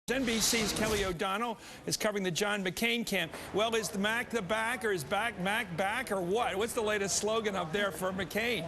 NBC's Kelly O'Donnell is covering the John McCain camp. Well, is the Mac the back, or is Mac back, or what? What's the latest slogan up there for McCain?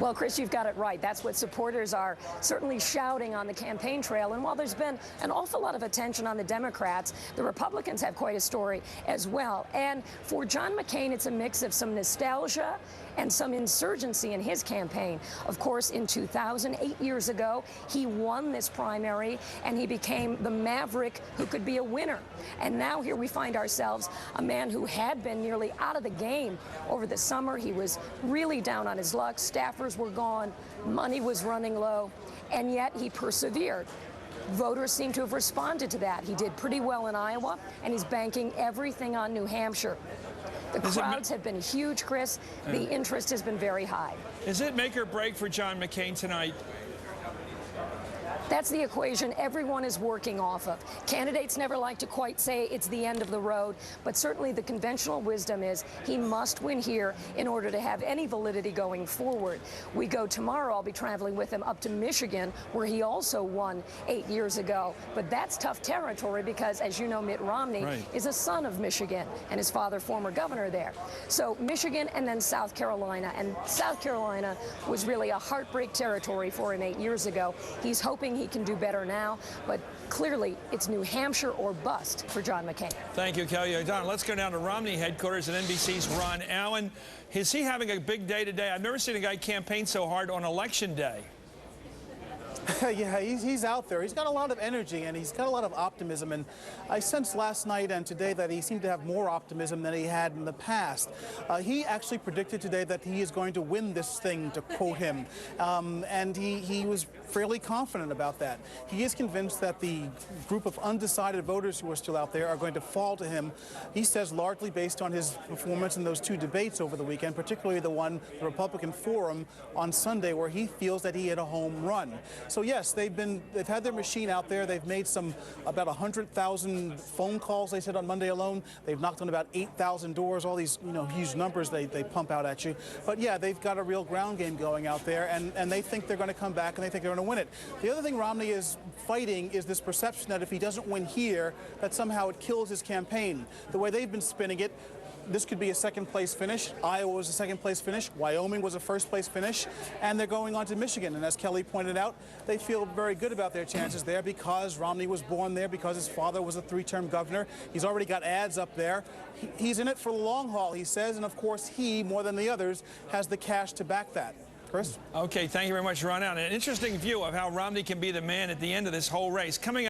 Well, Chris, you've got it right. That's what supporters are certainly shouting on the campaign trail. And while there's been an awful lot of attention on the Democrats, the Republicans have quite a story as well. And for John McCain, it's a mix of some nostalgia and some insurgency in his campaign. Of course, in 2000, 8 years ago, he won this primary, and he became the maverick who could be a winner. And now here we find ourselves a man who had been nearly out of the game over the summer. He was really down on his luck. Staffers were gone. Money was running low. And yet he persevered. Voters seem to have responded to that. He did pretty well in Iowa, and he's banking everything on New Hampshire. The crowds have been huge, Chris. The interest has been very high. Is it make or break for John McCain tonight? That's the equation everyone is working off of. Candidates never like to quite say it's the end of the road, but certainly the conventional wisdom is he must win here in order to have any validity going forward. We go tomorrow, I'll be traveling with him up to Michigan, where he also won 8 years ago. But that's tough territory because, as you know, Mitt Romney is a son of Michigan, and his father, former governor there. So Michigan and then South Carolina. And South Carolina was really a heartbreak territory for him 8 years ago. He's hoping he can do better now, but clearly it's New Hampshire or bust for John McCain. Thank you, Kelly O'Donnell. Let's go down to Romney headquarters at NBC's Ron Allen. Is he having a big day today? I've never seen a guy campaign so hard on Election Day. Yeah, he's out there. He's got a lot of energy, and he's got a lot of optimism. And I sensed last night and today that he seemed to have more optimism than he had in the past. He actually predicted today that he is going to win this thing, to quote him. And he was fairly confident about that. He is convinced that the group of undecided voters who are still out there are going to fall to him, he says, largely based on his performance in those two debates over the weekend, particularly the Republican Forum on Sunday, where he feels that he had a home run. So yes, they've had their machine out there. They've made about 100,000 phone calls, they said, on Monday alone. They've knocked on about 8,000 doors, all these huge numbers they pump out at you. But yeah, they've got a real ground game going out there, and they think they're going to come back, and they think they're going to win it. The other thing Romney is fighting is this perception that if he doesn't win here, that somehow it kills his campaign. The way they've been spinning it, this could be a second-place finish. Iowa was a second-place finish. Wyoming was a first-place finish. And they're going on to Michigan. And as Kelly pointed out, they feel very good about their chances there because Romney was born there, because his father was a three-term governor. He's already got ads up there. He's in it for the long haul, he says. And, of course, he, more than the others, has the cash to back that. Chris? Okay, thank you very much, Ron. An interesting view of how Romney can be the man at the end of this whole race. Coming up.